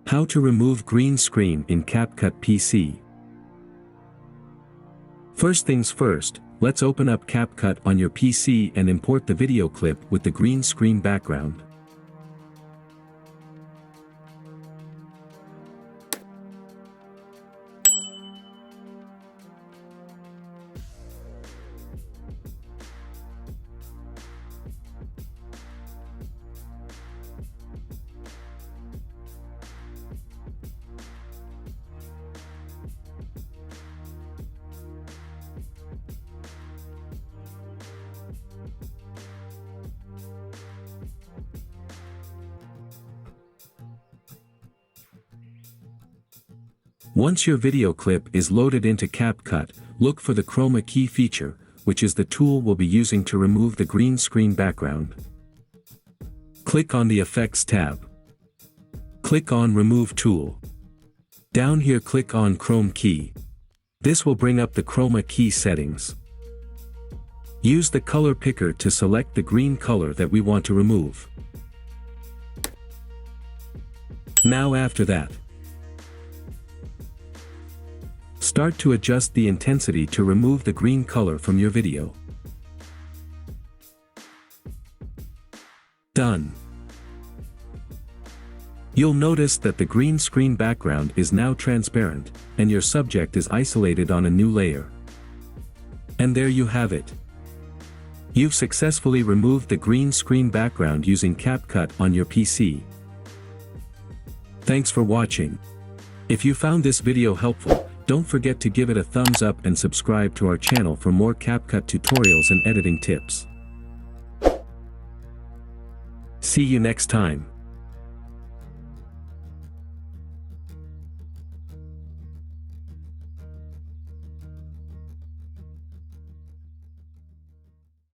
How to remove green screen in CapCut PC. First things first, let's open up CapCut on your PC and import the video clip with the green screen background. Once your video clip is loaded into CapCut, look for the chroma key feature, which is the tool we'll be using to remove the green screen background. Click on the Effects tab. Click on Remove Tool. Down here click on Chrome Key. This will bring up the chroma key settings. Use the color picker to select the green color that we want to remove. Now after that, start to adjust the intensity to remove the green color from your video. Done. You'll notice that the green screen background is now transparent, and your subject is isolated on a new layer. And there you have it. You've successfully removed the green screen background using CapCut on your PC. Thanks for watching. If you found this video helpful, don't forget to give it a thumbs up and subscribe to our channel for more CapCut tutorials and editing tips. See you next time.